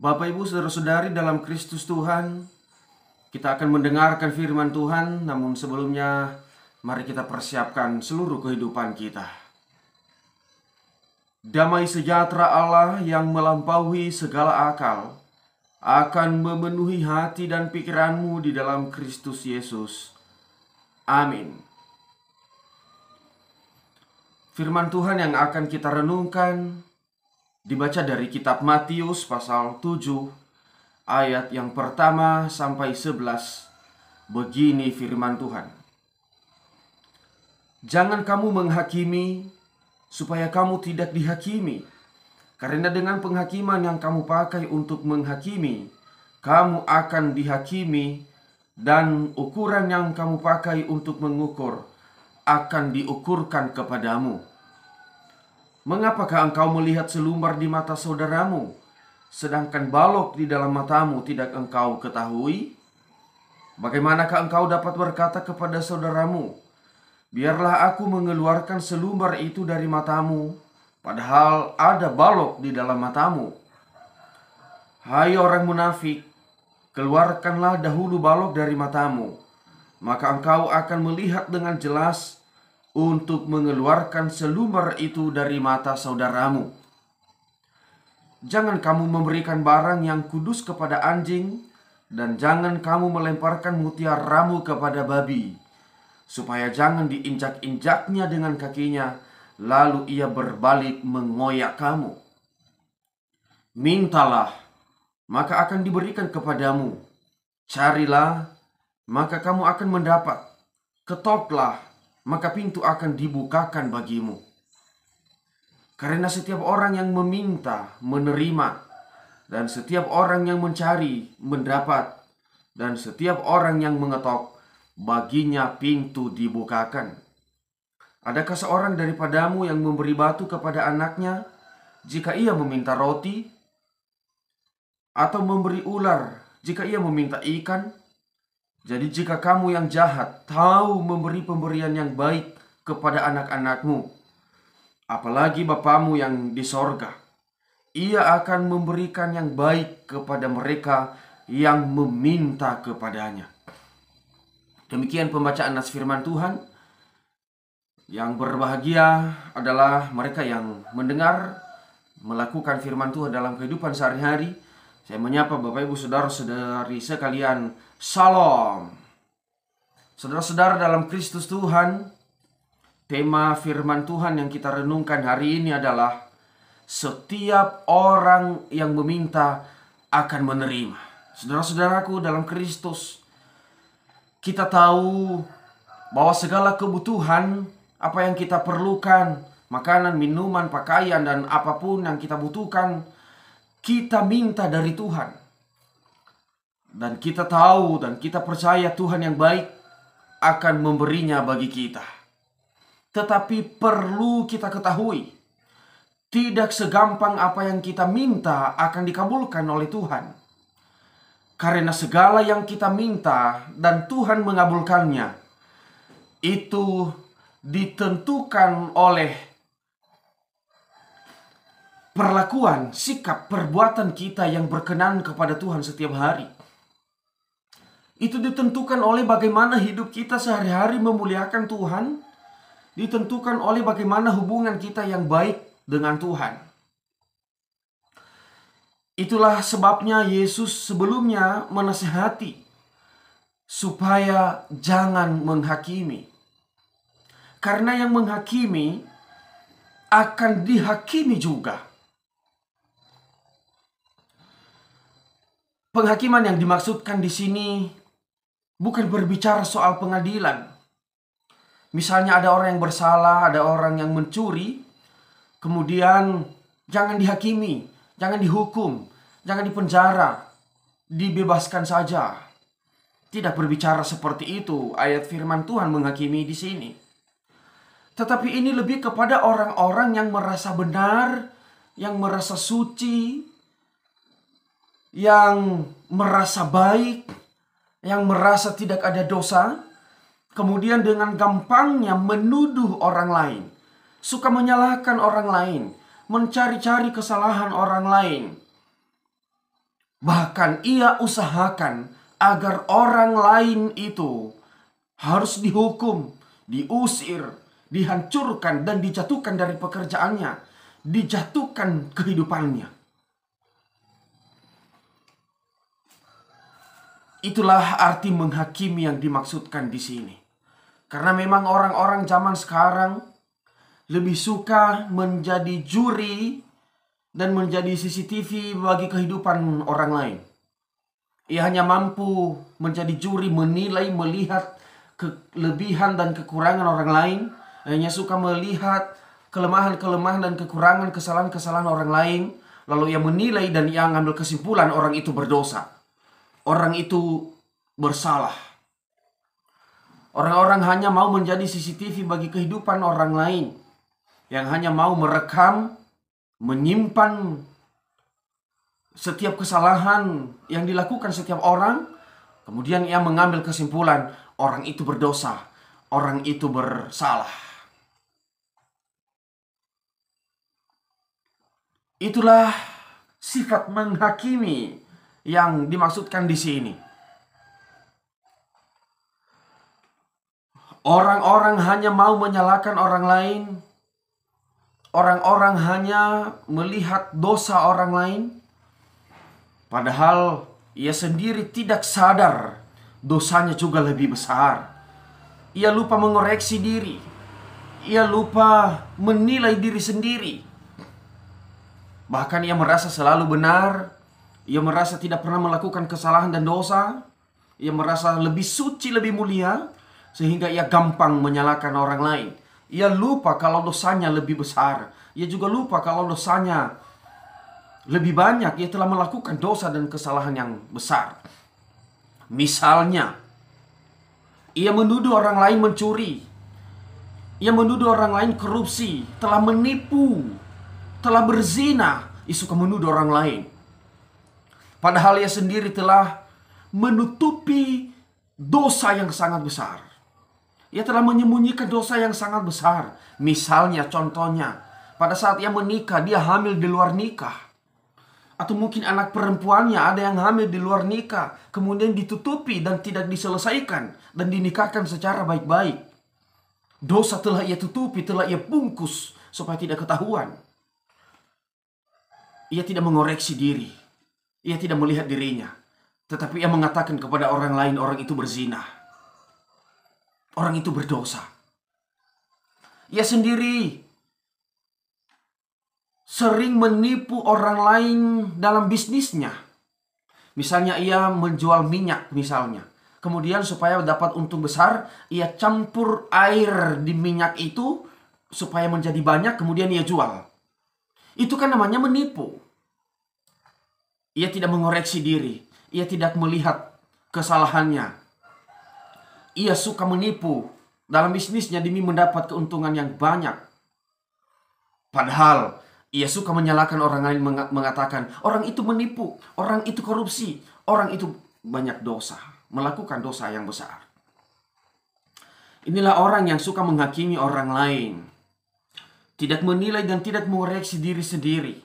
Bapak, Ibu, saudara-saudari dalam Kristus Tuhan, kita akan mendengarkan firman Tuhan. Namun sebelumnya, mari kita persiapkan seluruh kehidupan kita. Damai sejahtera Allah yang melampaui segala akal akan memenuhi hati dan pikiranmu di dalam Kristus Yesus. Amin. Firman Tuhan yang akan kita renungkan dibaca dari kitab Matius pasal 7 ayat yang pertama sampai 11. Begini firman Tuhan. Jangan kamu menghakimi supaya kamu tidak dihakimi. Karena dengan penghakiman yang kamu pakai untuk menghakimi, kamu akan dihakimi, dan ukuran yang kamu pakai untuk mengukur akan diukurkan kepadamu. Mengapakah engkau melihat selumbar di mata saudaramu, sedangkan balok di dalam matamu tidak engkau ketahui? Bagaimanakah engkau dapat berkata kepada saudaramu, biarlah aku mengeluarkan selumbar itu dari matamu, padahal ada balok di dalam matamu? Hai orang munafik, keluarkanlah dahulu balok dari matamu, maka engkau akan melihat dengan jelas untuk mengeluarkan selumbar itu dari mata saudaramu. Jangan kamu memberikan barang yang kudus kepada anjing, dan jangan kamu melemparkan mutiaramu kepada babi, supaya jangan diinjak-injaknya dengan kakinya, lalu ia berbalik mengoyak kamu. Mintalah, maka akan diberikan kepadamu. Carilah, maka kamu akan mendapat. Ketoklah, maka pintu akan dibukakan bagimu. Karena setiap orang yang meminta, menerima, dan setiap orang yang mencari, mendapat, dan setiap orang yang mengetok, baginya pintu dibukakan. Adakah seorang daripadamu yang memberi batu kepada anaknya jika ia meminta roti? Atau memberi ular jika ia meminta ikan? Jadi jika kamu yang jahat tahu memberi pemberian yang baik kepada anak-anakmu, apalagi Bapamu yang di sorga, ia akan memberikan yang baik kepada mereka yang meminta kepadanya. Demikian pembacaan nas firman Tuhan. Yang berbahagia adalah mereka yang mendengar, melakukan firman Tuhan dalam kehidupan sehari-hari. Saya menyapa Bapak, Ibu, saudara-saudari sekalian, Salam. Saudara-saudara dalam Kristus Tuhan, tema firman Tuhan yang kita renungkan hari ini adalah setiap orang yang meminta akan menerima. Saudara-saudaraku dalam Kristus, kita tahu bahwa segala kebutuhan, apa yang kita perlukan, makanan, minuman, pakaian, dan apapun yang kita butuhkan, kita minta dari Tuhan. Dan kita tahu dan kita percaya Tuhan yang baik akan memberinya bagi kita. Tetapi perlu kita ketahui, tidak segampang apa yang kita minta akan dikabulkan oleh Tuhan. Karena segala yang kita minta dan Tuhan mengabulkannya, itu ditentukan oleh perlakuan, sikap, perbuatan kita yang berkenan kepada Tuhan setiap hari. Itu ditentukan oleh bagaimana hidup kita sehari-hari memuliakan Tuhan, ditentukan oleh bagaimana hubungan kita yang baik dengan Tuhan. Itulah sebabnya Yesus sebelumnya menasihati supaya jangan menghakimi. Karena yang menghakimi akan dihakimi juga. Penghakiman yang dimaksudkan di sini bukan berbicara soal pengadilan. Misalnya ada orang yang bersalah, ada orang yang mencuri, kemudian jangan dihakimi, jangan dihukum, jangan dipenjara, dibebaskan saja. Tidak berbicara seperti itu ayat firman Tuhan menghakimi di sini. Tetapi ini lebih kepada orang-orang yang merasa benar, yang merasa suci, yang merasa baik, yang merasa tidak ada dosa, kemudian dengan gampangnya menuduh orang lain, suka menyalahkan orang lain, mencari-cari kesalahan orang lain. Bahkan ia usahakan agar orang lain itu harus dihukum, diusir, dihancurkan, dan dijatuhkan dari pekerjaannya, dijatuhkan kehidupannya. Itulah arti menghakimi yang dimaksudkan di sini. Karena memang orang-orang zaman sekarang lebih suka menjadi juri dan menjadi CCTV bagi kehidupan orang lain. Ia hanya mampu menjadi juri, menilai, melihat kelebihan dan kekurangan orang lain. Hanya suka melihat kelemahan-kelemahan dan kekurangan, kesalahan-kesalahan orang lain. Lalu ia menilai dan ia mengambil kesimpulan orang itu berdosa. Orang itu bersalah. Orang-orang hanya mau menjadi CCTV bagi kehidupan orang lain. Yang hanya mau merekam, menyimpan setiap kesalahan yang dilakukan setiap orang. Kemudian ia mengambil kesimpulan, orang itu berdosa, orang itu bersalah. Itulah sifat menghakimi yang dimaksudkan di sini. Orang-orang hanya mau menyalahkan orang lain. Orang-orang hanya melihat dosa orang lain. Padahal ia sendiri tidak sadar dosanya juga lebih besar. Ia lupa mengoreksi diri. Ia lupa menilai diri sendiri. Bahkan ia merasa selalu benar. Ia merasa tidak pernah melakukan kesalahan dan dosa. Ia merasa lebih suci, lebih mulia. Sehingga ia gampang menyalahkan orang lain. Ia lupa kalau dosanya lebih besar. Ia juga lupa kalau dosanya lebih banyak. Ia telah melakukan dosa dan kesalahan yang besar. Misalnya, ia menuduh orang lain mencuri. Ia menuduh orang lain korupsi, telah menipu, telah berzina. Ia suka menuduh orang lain. Padahal ia sendiri telah menutupi dosa yang sangat besar. Ia telah menyembunyikan dosa yang sangat besar. Misalnya, contohnya, pada saat ia menikah, dia hamil di luar nikah. Atau mungkin anak perempuannya ada yang hamil di luar nikah. Kemudian ditutupi dan tidak diselesaikan. Dan dinikahkan secara baik-baik. Dosa telah ia tutupi, telah ia bungkus supaya tidak ketahuan. Ia tidak mengoreksi diri. Ia tidak melihat dirinya. Tetapi ia mengatakan kepada orang lain, orang itu berzina. Orang itu berdosa. Ia sendiri sering menipu orang lain dalam bisnisnya. Misalnya ia menjual minyak misalnya. Kemudian supaya dapat untung besar, ia campur air di minyak itu supaya menjadi banyak, kemudian ia jual. Itu kan namanya menipu. Ia tidak mengoreksi diri. Ia tidak melihat kesalahannya. Ia suka menipu dalam bisnisnya demi mendapat keuntungan yang banyak. Padahal ia suka menyalahkan orang lain, mengatakan orang itu menipu, orang itu korupsi, orang itu banyak dosa, melakukan dosa yang besar. Inilah orang yang suka menghakimi orang lain. Tidak menilai dan tidak mengoreksi diri sendiri.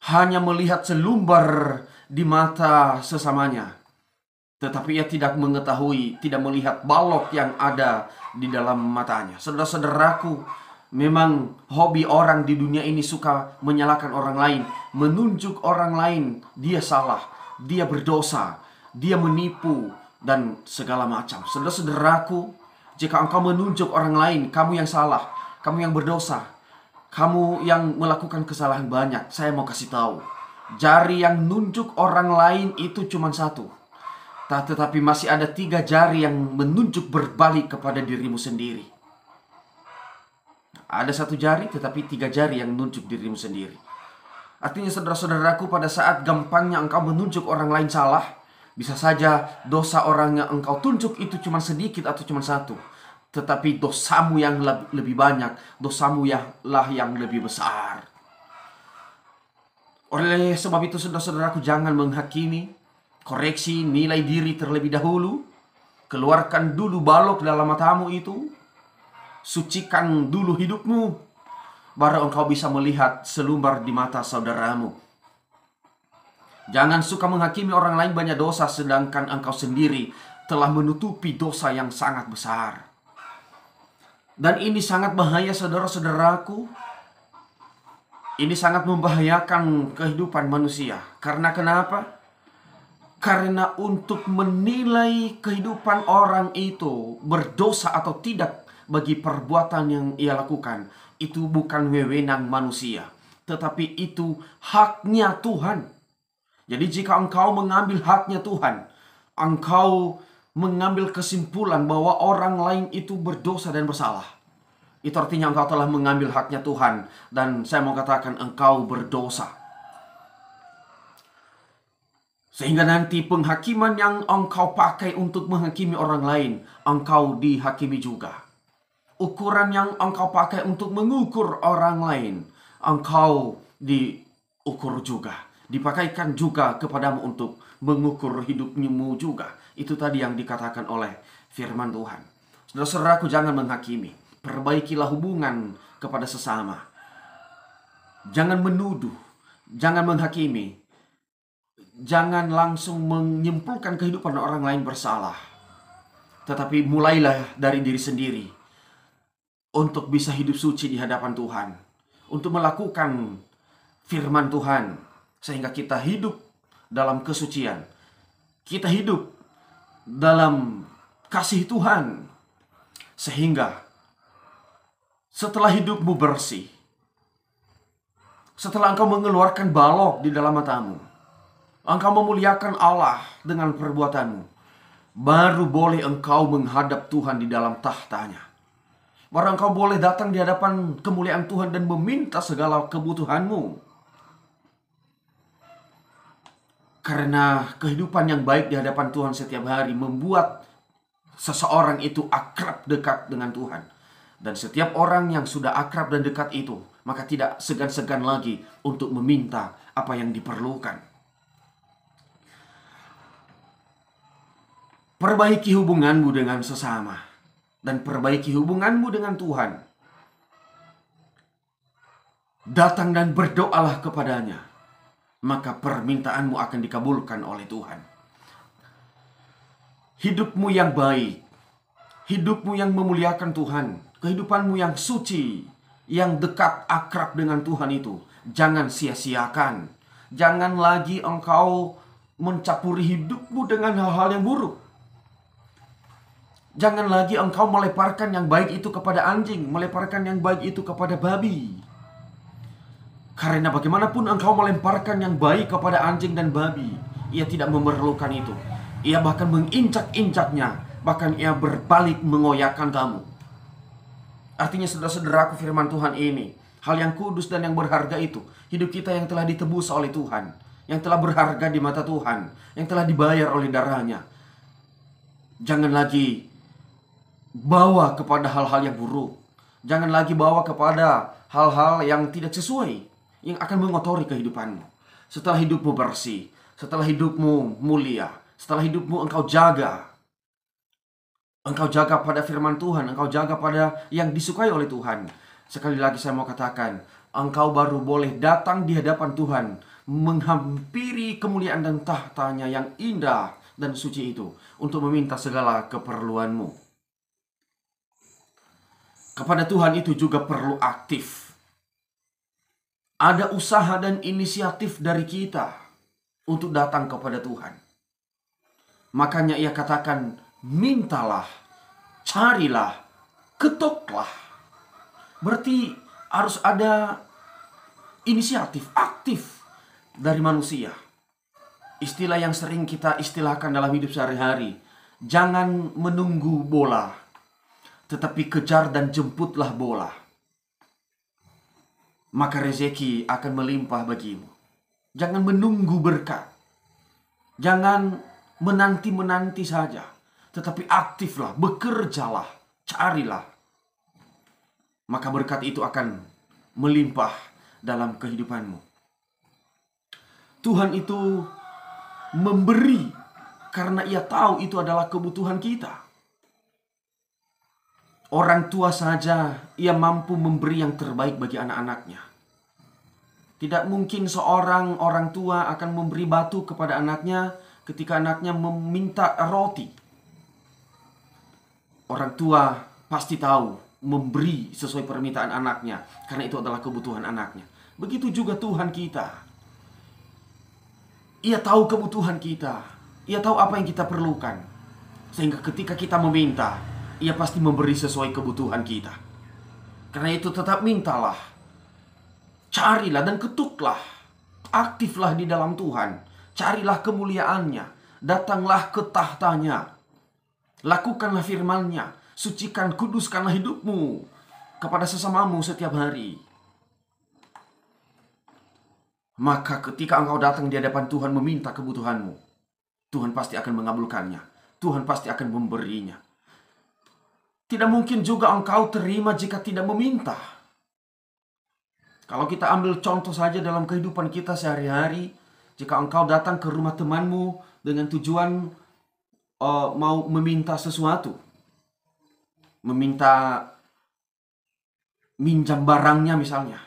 Hanya melihat selumbar di mata sesamanya. Tetapi ia tidak mengetahui, tidak melihat balok yang ada di dalam matanya. Saudara-saudaraku, memang hobi orang di dunia ini suka menyalahkan orang lain. Menunjuk orang lain, dia salah, dia berdosa, dia menipu, dan segala macam. Saudara-saudaraku, jika engkau menunjuk orang lain, kamu yang salah, kamu yang berdosa, kamu yang melakukan kesalahan banyak, saya mau kasih tahu. Jari yang nunjuk orang lain itu cuma satu. Tetapi masih ada 3 jari yang menunjuk berbalik kepada dirimu sendiri. Ada 1 jari tetapi 3 jari yang menunjuk dirimu sendiri. Artinya saudara-saudaraku, pada saat gampangnya engkau menunjuk orang lain salah, bisa saja dosa orang yang engkau tunjuk itu cuma sedikit atau cuma 1. Tetapi dosamu yang lebih banyak, dosamu yang lebih besar. Oleh sebab itu saudara-saudaraku, jangan menghakimi. Koreksi, nilai diri terlebih dahulu. Keluarkan dulu balok dalam matamu itu. Sucikan dulu hidupmu. Baru engkau bisa melihat selumbar di mata saudaramu. Jangan suka menghakimi orang lain banyak dosa, sedangkan engkau sendiri telah menutupi dosa yang sangat besar. Dan ini sangat bahaya, saudara-saudaraku. Ini sangat membahayakan kehidupan manusia. Karena kenapa? Karena untuk menilai kehidupan orang itu berdosa atau tidak bagi perbuatan yang ia lakukan, itu bukan wewenang manusia, tetapi itu haknya Tuhan. Jadi jika engkau mengambil haknya Tuhan, engkau mengambil kesimpulan bahwa orang lain itu berdosa dan bersalah, itu artinya engkau telah mengambil haknya Tuhan. Dan saya mau katakan engkau berdosa. Sehingga nanti penghakiman yang engkau pakai untuk menghakimi orang lain, engkau dihakimi juga. Ukuran yang engkau pakai untuk mengukur orang lain, engkau diukur juga. Dipakaikan juga kepadamu untuk mengukur hidupmu juga. Itu tadi yang dikatakan oleh firman Tuhan. Saudara-saudaraku, jangan menghakimi. Perbaikilah hubungan kepada sesama. Jangan menuduh, jangan menghakimi. Jangan langsung menyimpulkan kehidupan orang lain bersalah. Tetapi mulailah dari diri sendiri untuk bisa hidup suci di hadapan Tuhan, untuk melakukan firman Tuhan, sehingga kita hidup dalam kesucian, kita hidup dalam kasih Tuhan, sehingga setelah hidupmu bersih, setelah engkau mengeluarkan balok di dalam matamu, engkau memuliakan Allah dengan perbuatanmu, baru boleh engkau menghadap Tuhan di dalam tahtanya. Baru engkau boleh datang di hadapan kemuliaan Tuhan dan meminta segala kebutuhanmu. Karena kehidupan yang baik di hadapan Tuhan setiap hari membuat seseorang itu akrab dekat dengan Tuhan. Dan setiap orang yang sudah akrab dan dekat itu, maka tidak segan-segan lagi untuk meminta apa yang diperlukan. Perbaiki hubunganmu dengan sesama dan perbaiki hubunganmu dengan Tuhan. Datang dan berdoalah kepadanya, maka permintaanmu akan dikabulkan oleh Tuhan. Hidupmu yang baik, hidupmu yang memuliakan Tuhan, kehidupanmu yang suci, yang dekat akrab dengan Tuhan itu, jangan sia-siakan. Jangan lagi engkau mencampuri hidupmu dengan hal-hal yang buruk. Jangan lagi engkau melemparkan yang baik itu kepada anjing, melemparkan yang baik itu kepada babi. Karena bagaimanapun engkau melemparkan yang baik kepada anjing dan babi, ia tidak memerlukan itu. Ia bahkan menginjak-injaknya, bahkan ia berbalik mengoyakkan kamu. Artinya, saudara-saudaraku, firman Tuhan ini, hal yang kudus dan yang berharga itu, hidup kita yang telah ditebus oleh Tuhan, yang telah berharga di mata Tuhan, yang telah dibayar oleh darahnya. Jangan lagi bawa kepada hal-hal yang buruk. Jangan lagi bawa kepada hal-hal yang tidak sesuai, yang akan mengotori kehidupanmu. Setelah hidupmu bersih, setelah hidupmu mulia, setelah hidupmu engkau jaga pada firman Tuhan, engkau jaga pada yang disukai oleh Tuhan. Sekali lagi saya mau katakan, engkau baru boleh datang di hadapan Tuhan, menghampiri kemuliaan dan tahtanya yang indah dan suci itu, untuk meminta segala keperluanmu. Kepada Tuhan itu juga perlu aktif. Ada usaha dan inisiatif dari kita untuk datang kepada Tuhan. Makanya ia katakan, mintalah, carilah, ketoklah. Berarti harus ada inisiatif, aktif dari manusia. Istilah yang sering kita istilahkan dalam hidup sehari-hari, jangan menunggu bola, tetapi kejar dan jemputlah bola. Maka rezeki akan melimpah bagimu. Jangan menunggu berkat. Jangan menanti-menanti saja, tetapi aktiflah, bekerjalah, carilah. Maka berkat itu akan melimpah dalam kehidupanmu. Tuhan itu memberi karena ia tahu itu adalah kebutuhan kita. Orang tua saja ia mampu memberi yang terbaik bagi anak-anaknya. Tidak mungkin seorang orang tua akan memberi batu kepada anaknya ketika anaknya meminta roti. Orang tua pasti tahu memberi sesuai permintaan anaknya, karena itu adalah kebutuhan anaknya. Begitu juga Tuhan kita. Ia tahu kebutuhan kita. Ia tahu apa yang kita perlukan. Sehingga ketika kita meminta, Ia pasti memberi sesuai kebutuhan kita. Karena itu tetap mintalah. Carilah dan ketuklah. Aktiflah di dalam Tuhan. Carilah kemuliaannya. Datanglah ke tahtanya. Lakukanlah firman-Nya. Sucikan, kuduskanlah hidupmu kepada sesamamu setiap hari. Maka ketika engkau datang di hadapan Tuhan meminta kebutuhanmu, Tuhan pasti akan mengabulkannya. Tuhan pasti akan memberinya. Tidak mungkin juga engkau terima jika tidak meminta. Kalau kita ambil contoh saja dalam kehidupan kita sehari-hari, jika engkau datang ke rumah temanmu dengan tujuan mau meminta sesuatu, meminta minjam barangnya misalnya.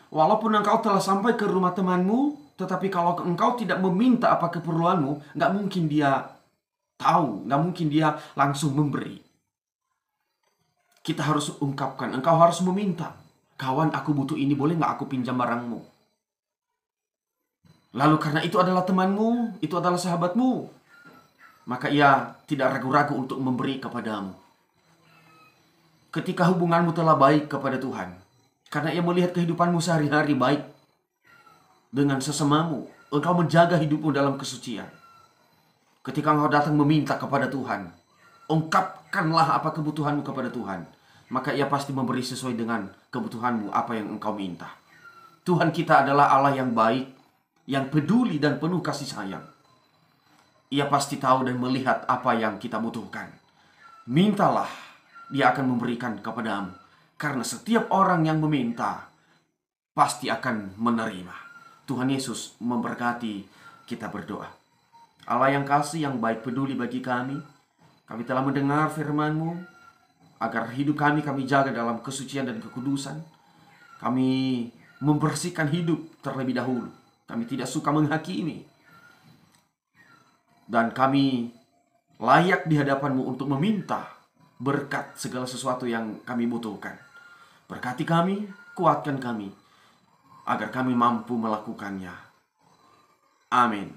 Walaupun engkau telah sampai ke rumah temanmu, tetapi kalau engkau tidak meminta apa keperluanmu, nggak mungkin dia tahu, nggak mungkin dia langsung memberi. Kita harus ungkapkan, engkau harus meminta. Kawan, aku butuh ini, boleh nggak aku pinjam barangmu? Lalu karena itu adalah temanmu, itu adalah sahabatmu, maka ia tidak ragu-ragu untuk memberi kepadamu. Ketika hubunganmu telah baik kepada Tuhan, karena ia melihat kehidupanmu sehari-hari baik dengan sesamamu, engkau menjaga hidupmu dalam kesucian. Ketika engkau datang meminta kepada Tuhan, ungkapkanlah apa kebutuhanmu kepada Tuhan, maka ia pasti memberi sesuai dengan kebutuhanmu apa yang engkau minta. Tuhan kita adalah Allah yang baik, yang peduli dan penuh kasih sayang. Ia pasti tahu dan melihat apa yang kita butuhkan. Mintalah, Dia akan memberikan kepadamu. Karena setiap orang yang meminta pasti akan menerima. Tuhan Yesus memberkati. Kita berdoa. Allah yang kasih, yang baik, peduli bagi kami telah mendengar firman-Mu, agar hidup kami jaga dalam kesucian dan kekudusan. Kami membersihkan hidup terlebih dahulu. Kami tidak suka menghakimi. Dan kami layak di hadapan-Mu untuk meminta berkat segala sesuatu yang kami butuhkan. Berkati kami, kuatkan kami, agar kami mampu melakukannya. Amin.